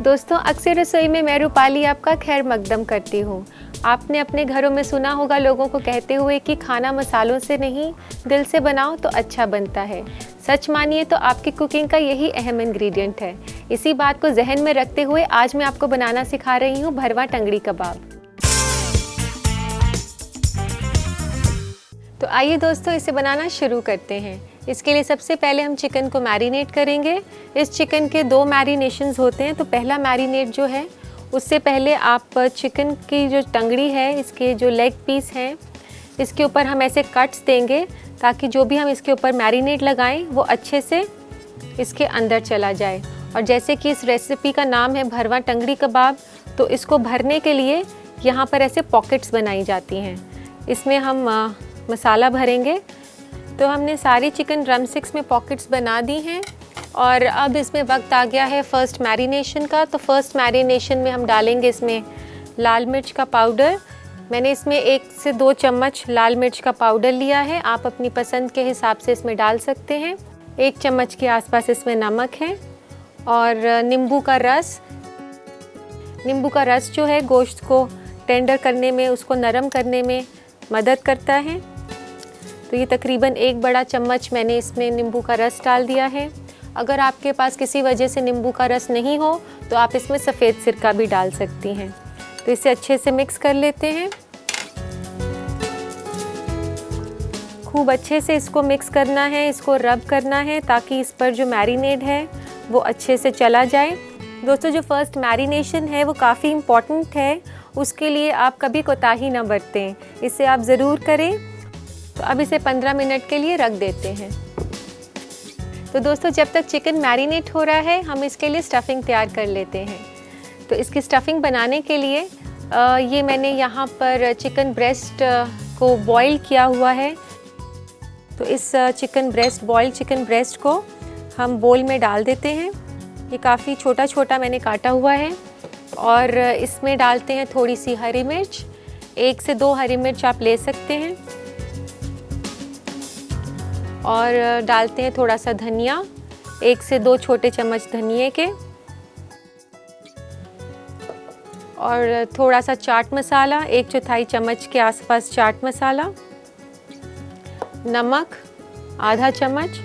दोस्तों, अक्सर रसोई में मैं रूपाली आपका खैर मकदम करती हूँ। आपने अपने घरों में सुना होगा लोगों को कहते हुए कि खाना मसालों से नहीं दिल से बनाओ तो अच्छा बनता है। सच मानिए तो आपकी कुकिंग का यही अहम इंग्रेडिएंट है। इसी बात को जहन में रखते हुए आज मैं आपको बनाना सिखा रही हूँ भरवा टंगड़ी कबाब। तो आइए दोस्तों, इसे बनाना शुरू करते हैं। इसके लिए सबसे पहले हम चिकन को मैरिनेट करेंगे। इस चिकन के 2 मैरिनेशंस होते हैं। तो पहला मैरिनेट जो है, उससे पहले आप चिकन की जो टंगड़ी है, इसके जो लेग पीस हैं, इसके ऊपर हम ऐसे कट्स देंगे ताकि जो भी हम इसके ऊपर मैरिनेट लगाएं वो अच्छे से इसके अंदर चला जाए। और जैसे कि इस रेसिपी का नाम है भरवा टंगड़ी कबाब, तो इसको भरने के लिए यहाँ पर ऐसे पॉकेट्स बनाई जाती हैं। इसमें हम मसाला भरेंगे। तो हमने सारी चिकन ड्रम स्टिक्स में पॉकेट्स बना दी हैं और अब इसमें वक्त आ गया है फर्स्ट मैरिनेशन का। तो फर्स्ट मैरिनेशन में हम डालेंगे इसमें लाल मिर्च का पाउडर। मैंने इसमें 1 से 2 चम्मच लाल मिर्च का पाउडर लिया है। आप अपनी पसंद के हिसाब से इसमें डाल सकते हैं। 1 चम्मच के आसपास इसमें नमक है और नींबू का रस। नींबू का रस जो है गोश्त को टेंडर करने में, उसको नरम करने में मदद करता है। तो ये तकरीबन 1 बड़ा चम्मच मैंने इसमें नींबू का रस डाल दिया है। अगर आपके पास किसी वजह से नींबू का रस नहीं हो तो आप इसमें सफ़ेद सिरका भी डाल सकती हैं। तो इसे अच्छे से मिक्स कर लेते हैं। खूब अच्छे से इसको मिक्स करना है, इसको रब करना है ताकि इस पर जो मैरिनेड है वो अच्छे से चला जाए। दोस्तों, जो फर्स्ट मैरिनेशन है वो काफ़ी इम्पॉर्टेंट है। उसके लिए आप कभी कोताही ना बरतें, इसे आप ज़रूर करें। तो अब इसे 15 मिनट के लिए रख देते हैं। तो दोस्तों, जब तक चिकन मैरिनेट हो रहा है हम इसके लिए स्टफ़िंग तैयार कर लेते हैं। तो इसकी स्टफ़िंग बनाने के लिए ये मैंने यहाँ पर चिकन ब्रेस्ट को बॉईल किया हुआ है। तो इस बॉइल्ड चिकन ब्रेस्ट को हम बोल में डाल देते हैं। ये काफ़ी छोटा छोटा मैंने काटा हुआ है और इसमें डालते हैं थोड़ी सी हरी मिर्च। 1 से 2 हरी मिर्च आप ले सकते हैं और डालते हैं थोड़ा सा धनिया, 1 से 2 छोटे चम्मच धनिए के, और थोड़ा सा चाट मसाला, 1/4 चम्मच के आसपास चाट मसाला, नमक आधा चम्मच,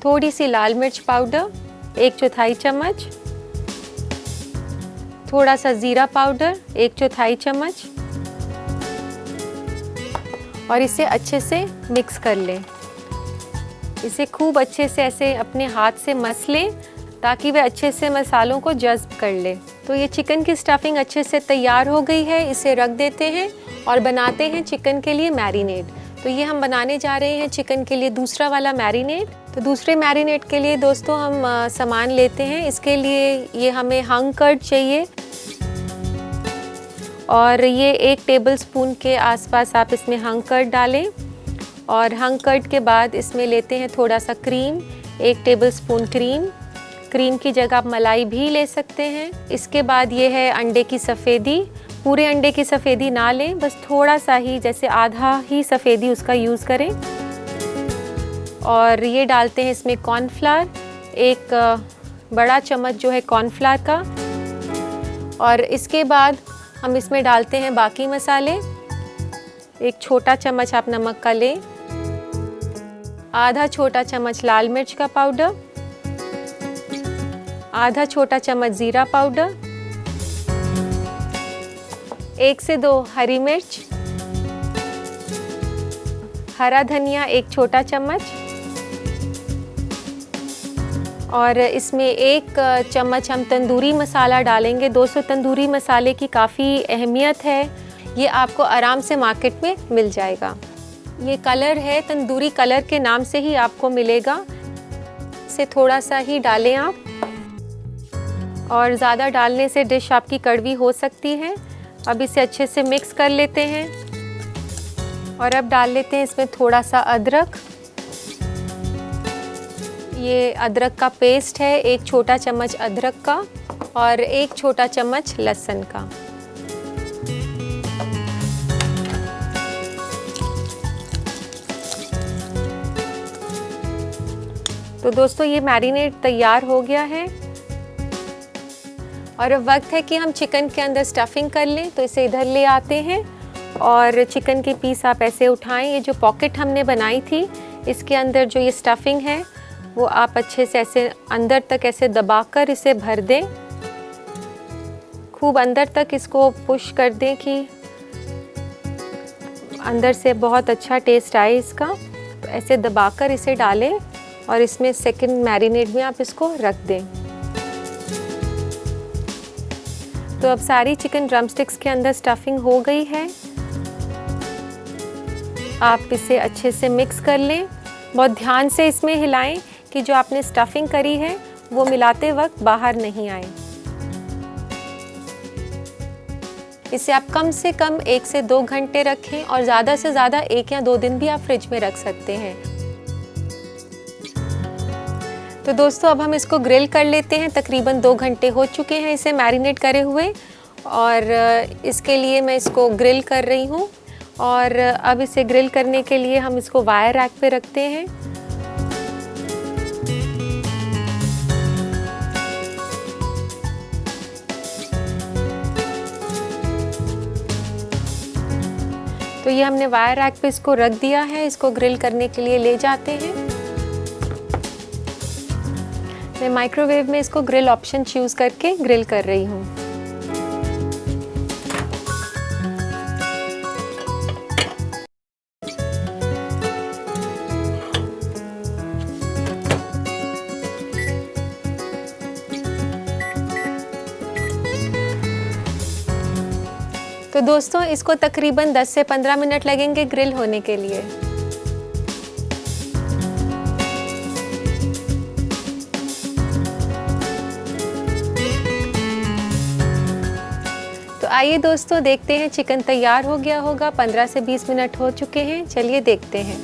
थोड़ी सी लाल मिर्च पाउडर 1/4 चम्मच, थोड़ा सा ज़ीरा पाउडर 1/4 चम्मच, और इसे अच्छे से मिक्स कर लें। इसे खूब अच्छे से ऐसे अपने हाथ से मस लें ताकि वह अच्छे से मसालों को जज़्ब कर ले। तो ये चिकन की स्टफ़िंग अच्छे से तैयार हो गई है। इसे रख देते हैं और बनाते हैं चिकन के लिए मैरिनेट। तो ये हम बनाने जा रहे हैं चिकन के लिए दूसरा वाला मैरिनेट। तो दूसरे मैरिनेट के लिए दोस्तों हम सामान लेते हैं। इसके लिए ये हमें हंग कर्ड चाहिए और ये 1 टेबलस्पून के आसपास आप इसमें हंग कर्ड डालें। और हंग कर्ड के बाद इसमें लेते हैं थोड़ा सा क्रीम, 1 टेबलस्पून क्रीम। क्रीम की जगह आप मलाई भी ले सकते हैं। इसके बाद ये है अंडे की सफ़ेदी। पूरे अंडे की सफ़ेदी ना लें, बस थोड़ा सा ही, जैसे आधा ही सफ़ेदी उसका यूज़ करें। और ये डालते हैं इसमें कॉर्नफ्लावर, 1 बड़ा चम्मच जो है कॉर्नफ्लावर का। और इसके बाद हम इसमें डालते हैं बाकी मसाले। 1 छोटा चम्मच आप नमक का लें, आधा छोटा चम्मच लाल मिर्च का पाउडर, आधा छोटा चम्मच ज़ीरा पाउडर, 1 से 2 हरी मिर्च, हरा धनिया 1 छोटा चम्मच, और इसमें 1 चम्मच हम तंदूरी मसाला डालेंगे। दोस्तों, तंदूरी मसाले की काफ़ी अहमियत है। ये आपको आराम से मार्केट में मिल जाएगा। ये कलर है, तंदूरी कलर के नाम से ही आपको मिलेगा। इसे थोड़ा सा ही डालें आप, और ज़्यादा डालने से डिश आपकी कड़वी हो सकती है। अब इसे अच्छे से मिक्स कर लेते हैं और अब डाल लेते हैं इसमें थोड़ा सा अदरक। ये अदरक का पेस्ट है, 1 छोटा चम्मच अदरक का और 1 छोटा चम्मच लहसुन का। तो दोस्तों ये मैरिनेट तैयार हो गया है और अब वक्त है कि हम चिकन के अंदर स्टफिंग कर लें। तो इसे इधर ले आते हैं और चिकन के पीस आप ऐसे उठाएं। ये जो पॉकेट हमने बनाई थी इसके अंदर जो ये स्टफिंग है वो आप अच्छे से ऐसे अंदर तक ऐसे दबाकर इसे भर दें। खूब अंदर तक इसको पुश कर दें कि अंदर से बहुत अच्छा टेस्ट आए इसका। तो ऐसे दबाकर इसे डालें और इसमें सेकंड मैरिनेट में आप इसको रख दें। तो अब सारी चिकन ड्रमस्टिक्स के अंदर स्टफिंग हो गई है। आप इसे अच्छे से मिक्स कर लें। बहुत ध्यान से इसमें हिलाएं कि जो आपने स्टफिंग करी है वो मिलाते वक्त बाहर नहीं आए। इसे आप कम से कम 1 से 2 घंटे रखें और ज़्यादा से ज़्यादा 1 या 2 दिन भी आप फ्रिज में रख सकते हैं। तो दोस्तों अब हम इसको ग्रिल कर लेते हैं। तकरीबन 2 घंटे हो चुके हैं इसे मैरिनेट करे हुए और इसके लिए मैं इसको ग्रिल कर रही हूँ। और अब इसे ग्रिल करने के लिए हम इसको वायर रैक पे रखते हैं। तो ये हमने वायर रैक पे इसको रख दिया है। इसको ग्रिल करने के लिए ले जाते हैं। मैं माइक्रोवेव में इसको ग्रिल ऑप्शन चूज़ करके ग्रिल कर रही हूँ। तो दोस्तों इसको तकरीबन 10 से 15 मिनट लगेंगे ग्रिल होने के लिए। तो आइए दोस्तों देखते हैं चिकन तैयार हो गया होगा। 15 से 20 मिनट हो चुके हैं। चलिए देखते हैं।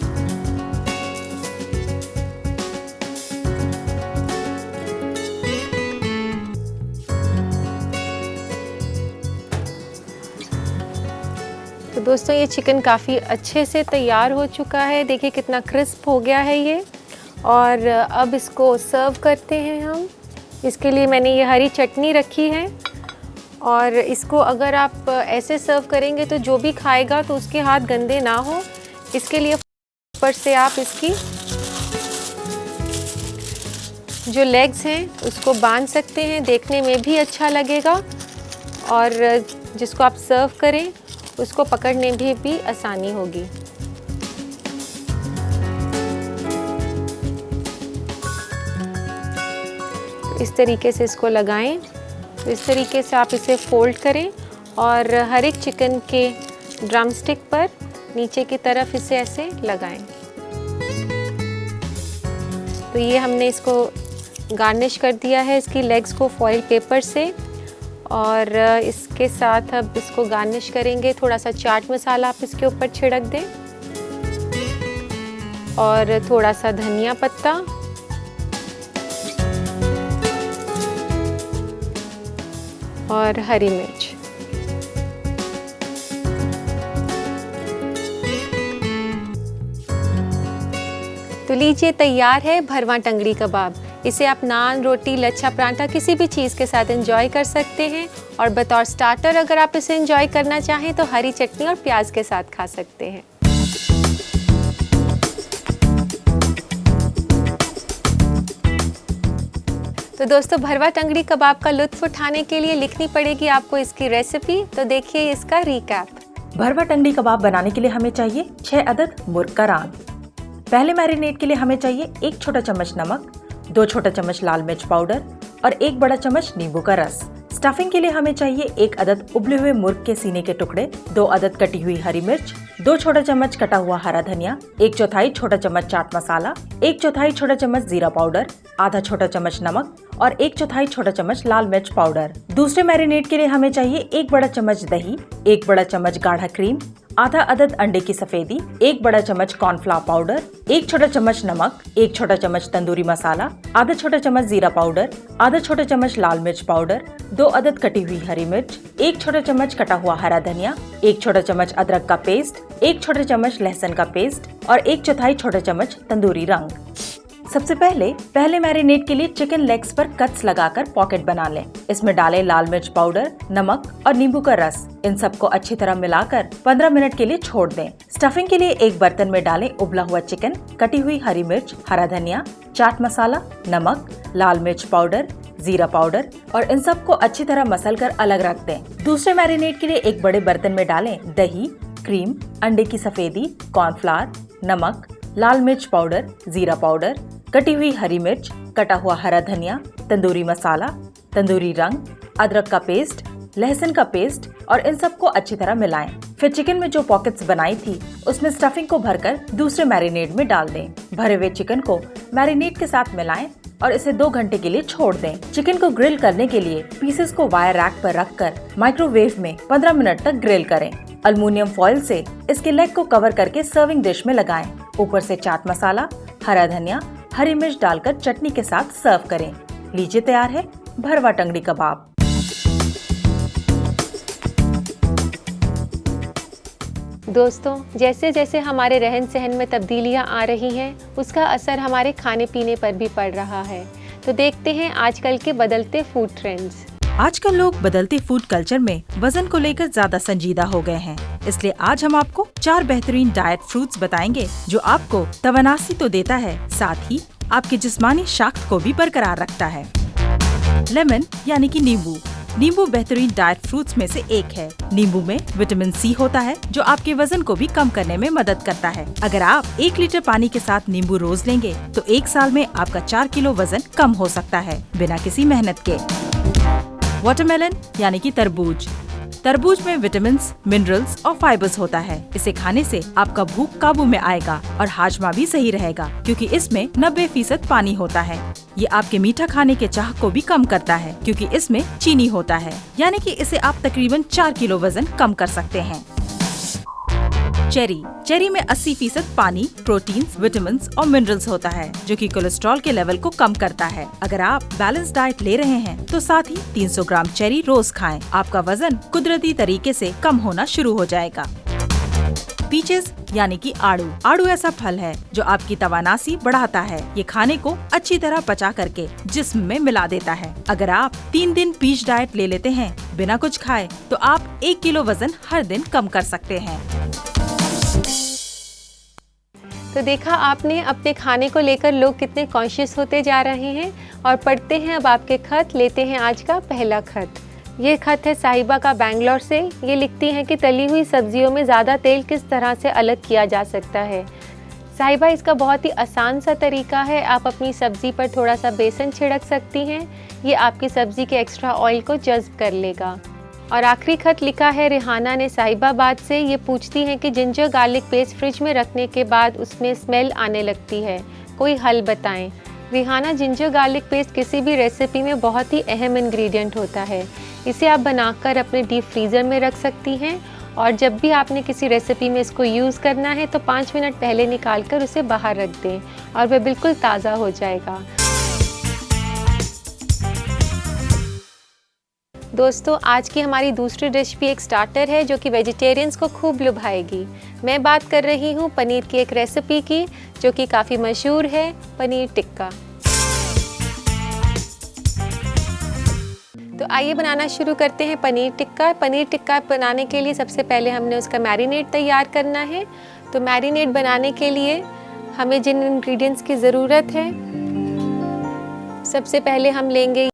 तो दोस्तों ये चिकन काफ़ी अच्छे से तैयार हो चुका है। देखिए कितना क्रिस्प हो गया है ये। और अब इसको सर्व करते हैं हम। इसके लिए मैंने ये हरी चटनी रखी है और इसको अगर आप ऐसे सर्व करेंगे तो जो भी खाएगा तो उसके हाथ गंदे ना हो, इसके लिए ऊपर से आप इसकी जो लेग्स हैं उसको बांध सकते हैं। देखने में भी अच्छा लगेगा और जिसको आप सर्व करें उसको पकड़ने में भी आसानी होगी। तो इस तरीके से इसको लगाएं। तो इस तरीके से आप इसे फोल्ड करें और हर एक चिकन के ड्रमस्टिक पर नीचे की तरफ इसे ऐसे लगाएं। तो ये हमने इसको गार्निश कर दिया है इसकी लेग्स को फॉइल पेपर से। और इसके साथ अब इसको गार्निश करेंगे। थोड़ा सा चाट मसाला आप इसके ऊपर छिड़क दें और थोड़ा सा धनिया पत्ता और हरी मिर्च। तो लीजिए तैयार है भरवा टंगड़ी कबाब। इसे आप नान, रोटी, लच्छा पराठा किसी भी चीज़ के साथ एंजॉय कर सकते हैं। और बतौर स्टार्टर अगर आप इसे एंजॉय करना चाहें तो हरी चटनी और प्याज के साथ खा सकते हैं। तो दोस्तों भरवा टंगड़ी कबाब का लुत्फ उठाने के लिए लिखनी पड़ेगी आपको इसकी रेसिपी। तो देखिए इसका रिकैप। भरवा टंगड़ी कबाब बनाने के लिए हमें चाहिए 6 अदद मुर्ग का रान। पहले मैरिनेट के लिए हमें चाहिए 1 छोटा चम्मच नमक, 2 छोटा चम्मच लाल मिर्च पाउडर और 1 बड़ा चम्मच नींबू का रस। स्टफिंग के लिए हमें चाहिए 1 अदद उबले हुए मुर्ग के सीने के टुकड़े, 2 अदद कटी हुई हरी मिर्च, 2 छोटा चम्मच कटा हुआ हरा धनिया, 1/4 छोटा चम्मच चाट मसाला, 1/4 छोटा चम्मच जीरा पाउडर, आधा छोटा चम्मच नमक और 1/4 छोटा चम्मच लाल मिर्च पाउडर। दूसरे मैरिनेट के लिए हमें चाहिए 1 बड़ा चम्मच दही, 1 बड़ा चम्मच गाढ़ा क्रीम, आधा अदद अंडे की सफेदी, 1 बड़ा चम्मच कॉर्नफ्लावर पाउडर, 1 छोटा चम्मच नमक, 1 छोटा चम्मच तंदूरी मसाला, आधा छोटा चम्मच जीरा पाउडर, आधा छोटा चम्मच लाल मिर्च पाउडर, 2 अदद कटी हुई हरी मिर्च, 1 छोटा चम्मच कटा हुआ हरा धनिया, 1 छोटा चम्मच अदरक का पेस्ट, 1 छोटा चम्मच लहसुन का पेस्ट और 1/4 छोटा चम्मच तंदूरी रंग। सबसे पहले मैरिनेट के लिए चिकन लेग्स पर कट्स लगाकर पॉकेट बना लें। इसमें डालें लाल मिर्च पाउडर, नमक और नींबू का रस। इन सबको अच्छी तरह मिलाकर 15 मिनट के लिए छोड़ दें। स्टफिंग के लिए एक बर्तन में डालें उबला हुआ चिकन, कटी हुई हरी मिर्च, हरा धनिया, चाट मसाला, नमक, लाल मिर्च पाउडर, जीरा पाउडर और इन सबको अच्छी तरह मसल कर अलग रख दें। दूसरे मैरिनेट के लिए एक बड़े बर्तन में डालें दही, क्रीम, अंडे की सफेदी, कॉर्नफ्लावर, नमक, लाल मिर्च पाउडर, जीरा पाउडर, कटी हुई हरी मिर्च, कटा हुआ हरा धनिया, तंदूरी मसाला, तंदूरी रंग, अदरक का पेस्ट, लहसुन का पेस्ट और इन सबको अच्छी तरह मिलाएं। फिर चिकन में जो पॉकेट्स बनाई थी उसमें स्टफिंग को भरकर दूसरे मैरिनेट में डाल दें। भरे हुए चिकन को मैरिनेट के साथ मिलाएं और इसे 2 घंटे के लिए छोड़ दें। चिकन को ग्रिल करने के लिए पीसेस को वायर रैक पर रखकर माइक्रोवेव में 15 मिनट तक ग्रिल करें। अल्मुनियम फॉइल से इसके लेग को कवर करके सर्विंग डिश में लगाएं। ऊपर से चाट मसाला, हरा धनिया, हरी मिर्च डालकर चटनी के साथ सर्व करें। लीजिए तैयार है भरवा टंगड़ी कबाब। दोस्तों, जैसे जैसे हमारे रहन सहन में तब्दीलियां आ रही हैं, उसका असर हमारे खाने पीने पर भी पड़ रहा है। तो देखते हैं आजकल के बदलते फूड ट्रेंड्स। आजकल लोग बदलते फूड कल्चर में वजन को लेकर ज्यादा संजीदा हो गए हैं। इसलिए आज हम आपको 4 बेहतरीन डाइट फ्रूट्स बताएंगे जो आपको तवानासी तो देता है, साथ ही आपके जिस्मानी शाक्त को भी बरकरार रखता है। लेमन यानी कि नींबू। नींबू बेहतरीन डाइट फ्रूट्स में से एक है। नींबू में विटामिन सी होता है जो आपके वजन को भी कम करने में मदद करता है। अगर आप 1 लीटर पानी के साथ नींबू रोज लेंगे तो 1 साल में आपका 4 किलो वजन कम हो सकता है बिना किसी मेहनत के। वाटरमेलन यानी कि तरबूज। तरबूज में विटामिन्स, मिनरल्स और फाइबर्स होता है। इसे खाने से आपका भूख काबू में आएगा और हाजमा भी सही रहेगा क्योंकि इसमें 90% पानी होता है। ये आपके मीठा खाने के चाह को भी कम करता है क्योंकि इसमें चीनी होता है, यानी कि इसे आप तकरीबन 4 किलो वजन कम कर सकते हैं। चेरी में 80% पानी, प्रोटीन, विटामिन और मिनरल्स होता है जो कि कोलेस्ट्रॉल के लेवल को कम करता है। अगर आप बैलेंस डाइट ले रहे हैं तो साथ ही 300 ग्राम चेरी रोज खाएं। आपका वजन कुदरती तरीके से कम होना शुरू हो जाएगा। पीचेस यानी कि आड़ू ऐसा फल है जो आपकी तवानासी बढ़ाता है। ये खाने को अच्छी तरह पचा करके जिस्म में मिला देता है। अगर आप 3 दिन पीच डाइट ले लेते हैं बिना कुछ खाए तो आप 1 किलो वजन हर दिन कम कर सकते हैं। तो देखा आपने, अपने खाने को लेकर लोग कितने कॉन्शियस होते जा रहे हैं। और पढ़ते हैं अब आपके खत। लेते हैं आज का पहला खत। ये खत है साहिबा का बैंगलोर से। ये लिखती हैं कि तली हुई सब्जियों में ज़्यादा तेल किस तरह से अलग किया जा सकता है। साहिबा, इसका बहुत ही आसान सा तरीका है। आप अपनी सब्ज़ी पर थोड़ा सा बेसन छिड़क सकती हैं। ये आपकी सब्ज़ी के एक्स्ट्रा ऑयल को जज्ब कर लेगा। और आखिरी खत लिखा है रिहाना ने साहिबाबाद से। ये पूछती हैं कि जिंजर गार्लिक पेस्ट फ्रिज में रखने के बाद उसमें स्मेल आने लगती है, कोई हल बताएं। रिहाना, जिंजर गार्लिक पेस्ट किसी भी रेसिपी में बहुत ही अहम इंग्रेडिएंट होता है। इसे आप बनाकर अपने डीप फ्रीज़र में रख सकती हैं और जब भी आपने किसी रेसिपी में इसको यूज़ करना है तो 5 मिनट पहले निकाल कर उसे बाहर रख दें और वह बिल्कुल ताज़ा हो जाएगा। दोस्तों, आज की हमारी दूसरी डिश भी एक स्टार्टर है जो कि वेजिटेरियंस को खूब लुभाएगी। मैं बात कर रही हूँ पनीर की एक रेसिपी की जो कि काफ़ी मशहूर है, पनीर टिक्का। तो आइए बनाना शुरू करते हैं पनीर टिक्का। पनीर टिक्का बनाने के लिए सबसे पहले हमने उसका मैरिनेट तैयार करना है। तो मैरिनेट बनाने के लिए हमें जिन इंग्रेडिएंट्स की ज़रूरत है, सबसे पहले हम लेंगे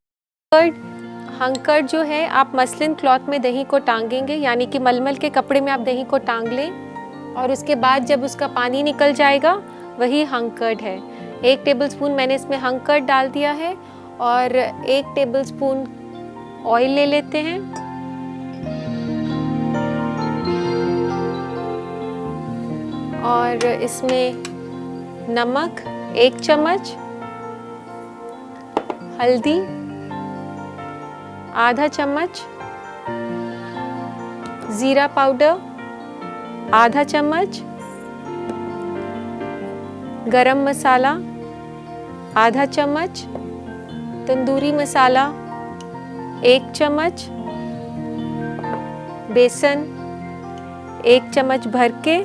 कर्ड। हंकर्ड जो है, आप मसलिन क्लॉथ में दही को टांगेंगे, यानी कि मलमल के कपड़े में आप दही को टांग लें और उसके बाद जब उसका पानी निकल जाएगा वही हंकर्ड है। 1 टेबलस्पून मैंने इसमें हंकर्ड डाल दिया है और 1 टेबलस्पून ऑयल ले लेते हैं। और इसमें नमक 1 चम्मच, हल्दी आधा चम्मच, जीरा पाउडर आधा चम्मच, गरम मसाला आधा चम्मच, तंदूरी मसाला 1 चम्मच, बेसन 1 चम्मच भर के,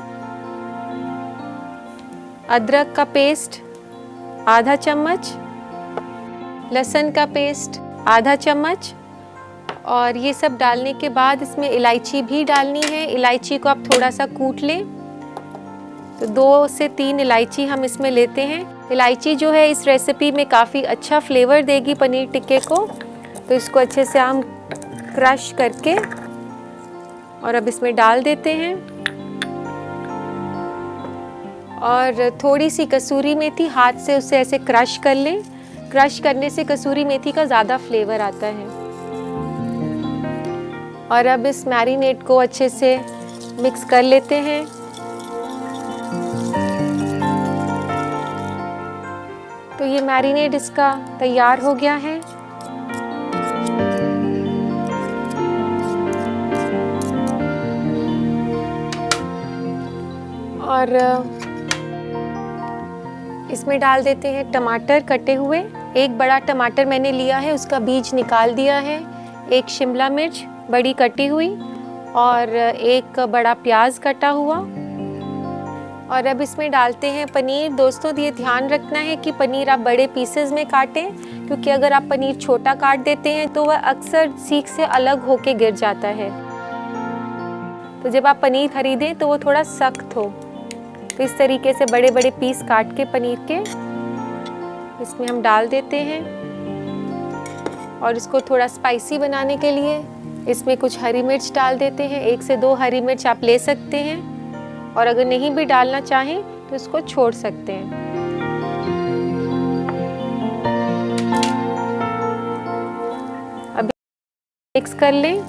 अदरक का पेस्ट आधा चम्मच, लहसुन का पेस्ट आधा चम्मच, और ये सब डालने के बाद इसमें इलायची भी डालनी है। इलायची को आप थोड़ा सा कूट लें। तो 2 से 3 इलायची हम इसमें लेते हैं। इलायची जो है इस रेसिपी में काफ़ी अच्छा फ्लेवर देगी पनीर टिक्के को। तो इसको अच्छे से हम क्रश करके और अब इसमें डाल देते हैं। और थोड़ी सी कसूरी मेथी, हाथ से उसे ऐसे क्रश कर लें। क्रश करने से कसूरी मेथी का ज़्यादा फ्लेवर आता है। और अब इस मैरिनेट को अच्छे से मिक्स कर लेते हैं। तो ये मैरिनेट इसका तैयार हो गया है। और इसमें डाल देते हैं टमाटर कटे हुए। एक बड़ा टमाटर मैंने लिया है, उसका बीज निकाल दिया है। एक शिमला मिर्च बड़ी कटी हुई और एक बड़ा प्याज कटा हुआ। और अब इसमें डालते हैं पनीर। दोस्तों ये ध्यान रखना है कि पनीर आप बड़े पीसेस में काटें, क्योंकि अगर आप पनीर छोटा काट देते हैं तो वह अक्सर सीख से अलग होके गिर जाता है। तो जब आप पनीर खरीदें तो वो थोड़ा सख्त हो। तो इस तरीके से बड़े बड़े पीस काट के पनीर के इसमें हम डाल देते हैं। और इसको थोड़ा स्पाइसी बनाने के लिए इसमें कुछ हरी मिर्च डाल देते हैं। 1 से 2 हरी मिर्च आप ले सकते हैं, और अगर नहीं भी डालना चाहें तो इसको छोड़ सकते हैं। अब मिक्स कर लें।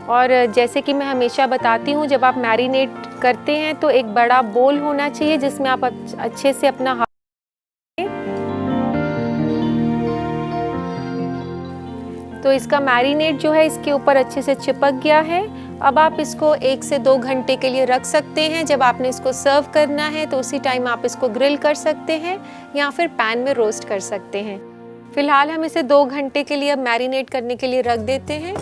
और जैसे कि मैं हमेशा बताती हूँ, जब आप मैरिनेट करते हैं तो एक बड़ा बोल होना चाहिए जिसमें आप अच्छे से अपना हाथ, तो इसका मैरिनेट जो है इसके ऊपर अच्छे से चिपक गया है। अब आप इसको 1 से 2 घंटे के लिए रख सकते हैं। जब आपने इसको सर्व करना है तो उसी टाइम आप इसको ग्रिल कर सकते हैं या फिर पैन में रोस्ट कर सकते हैं। फिलहाल हम इसे 2 घंटे के लिए अब मैरिनेट करने के लिए रख देते हैं।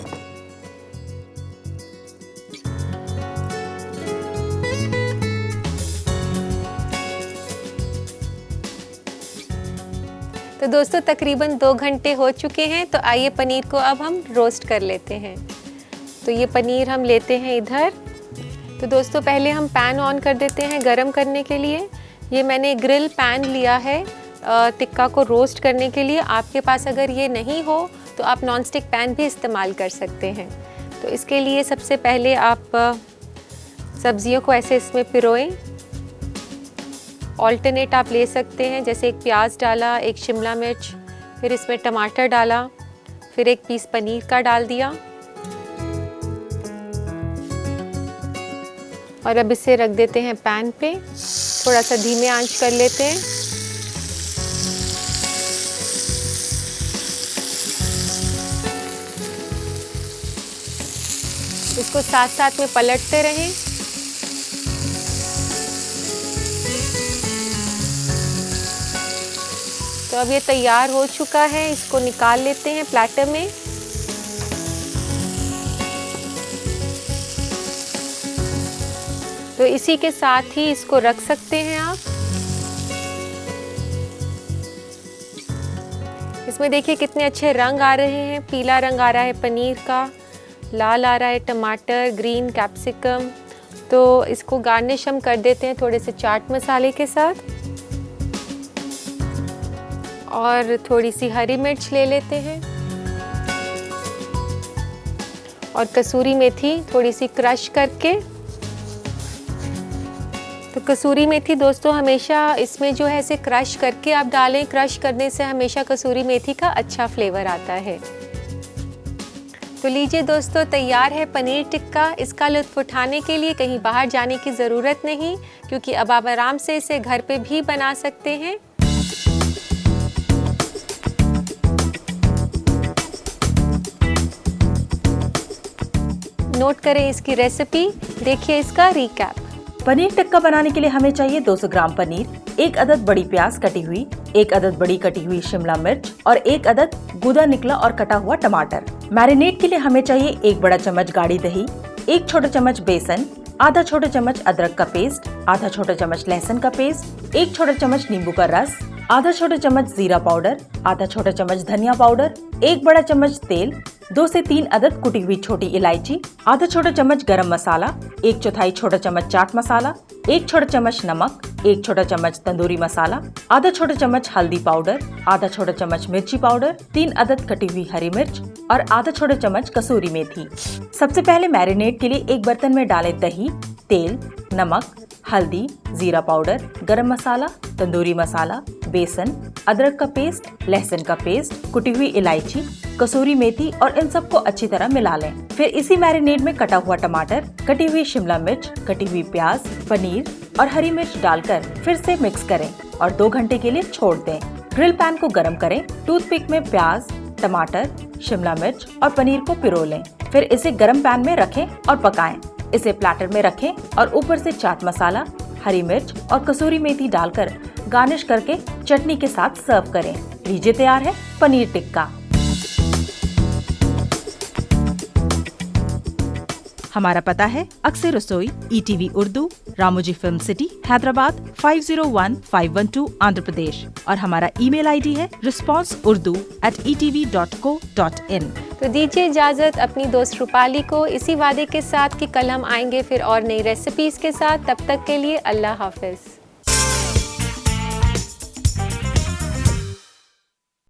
तो दोस्तों तकरीबन 2 घंटे हो चुके हैं। तो आइए पनीर को अब हम रोस्ट कर लेते हैं। तो ये पनीर हम लेते हैं इधर। तो दोस्तों पहले हम पैन ऑन कर देते हैं गरम करने के लिए। ये मैंने ग्रिल पैन लिया है टिक्का को रोस्ट करने के लिए। आपके पास अगर ये नहीं हो तो आप नॉन स्टिक पैन भी इस्तेमाल कर सकते हैं। तो इसके लिए सबसे पहले आप सब्जियों को ऐसे इसमें पिरोएं। ऑल्टरनेट आप ले सकते हैं, जैसे एक प्याज डाला, एक शिमला मिर्च, फिर इसमें टमाटर डाला, फिर एक पीस पनीर का डाल दिया। और अब इसे रख देते हैं पैन पे। थोड़ा सा धीमे आंच कर लेते हैं। इसको साथ साथ में पलटते रहें। तो अब ये तैयार हो चुका है। इसको निकाल लेते हैं प्लेटर में। तो इसी के साथ ही इसको रख सकते हैं आप। इसमें देखिए कितने अच्छे रंग आ रहे हैं। पीला रंग आ रहा है पनीर का, लाल आ रहा है टमाटर, ग्रीन कैप्सिकम। तो इसको गार्निश हम कर देते हैं थोड़े से चाट मसाले के साथ। और थोड़ी सी हरी मिर्च ले लेते हैं और कसूरी मेथी थोड़ी सी क्रश करके। तो कसूरी मेथी दोस्तों हमेशा इसमें जो है इसे क्रश करके आप डालें। क्रश करने से हमेशा कसूरी मेथी का अच्छा फ्लेवर आता है। तो लीजिए दोस्तों तैयार है पनीर टिक्का। इसका लुत्फ़ उठाने के लिए कहीं बाहर जाने की ज़रूरत नहीं, क्योंकि अब आप आराम से इसे घर पे भी बना सकते हैं। नोट करें इसकी रेसिपी, देखिए इसका रिकैप। पनीर टिक्का बनाने के लिए हमें चाहिए 200 ग्राम पनीर, 1 अदद बड़ी प्याज कटी हुई, 1 अदद बड़ी कटी हुई शिमला मिर्च और 1 अदद गूदा निकला और कटा हुआ टमाटर। मैरिनेट के लिए हमें चाहिए 1 बड़ा चम्मच गाढ़ी दही, 1 छोटा चम्मच बेसन, आधा छोटा चम्मच अदरक का पेस्ट, आधा छोटा चम्मच लहसुन का पेस्ट, 1 छोटा चम्मच नींबू का रस, आधा छोटा चम्मच जीरा पाउडर, आधा छोटा चम्मच धनिया पाउडर, 1 बड़ा चम्मच तेल, 2 से 3 अदद कुटी हुई छोटी इलायची, आधा छोटा चम्मच गरम मसाला, 1/4 छोटा चम्मच चाट मसाला, 1 छोटा चम्मच नमक, 1 छोटा चम्मच तंदूरी मसाला, आधा छोटा चम्मच हल्दी पाउडर, आधा छोटा चम्मच मिर्ची पाउडर, 3 अदद कटी हुई हरी मिर्च और आधा छोटा चम्मच कसूरी मेथी। सबसे पहले मैरिनेट के लिए एक बर्तन में डालें दही, तेल, नमक, हल्दी, जीरा पाउडर, गरम मसाला, तंदूरी मसाला, बेसन, अदरक का पेस्ट, लहसुन का पेस्ट, कुटी हुई इलायची, कसूरी मेथी और इन सबको अच्छी तरह मिला लें। फिर इसी मैरिनेट में कटा हुआ टमाटर, कटी हुई शिमला मिर्च, कटी हुई प्याज, पनीर और हरी मिर्च डालकर फिर से मिक्स करें और 2 घंटे के लिए छोड़ दें। ग्रिल पैन को गरम करें, टूथपिक में प्याज, टमाटर, शिमला मिर्च और पनीर को पिरो लें। फिर इसे गरम पैन में रखें और पकाएं। इसे प्लेटर में रखें और ऊपर से चाट मसाला, हरी मिर्च और कसूरी मेथी डालकर गार्निश करके चटनी के साथ सर्व करें। लीजिए तैयार है पनीर टिक्का। हमारा पता है अक्सर रसोई, ETV Urdu, Ramoji film city, Hyderabad 501512, Andhra Pradesh. और हमारा ईमेल ID है responseurdu@etv.co.in। तो दीजिए इजाज़त अपनी दोस्त रूपाली को इसी वादे के साथ कि कल हम आएंगे फिर और नई रेसिपीज़ के साथ। तब तक के लिए अल्लाह हाफिज़।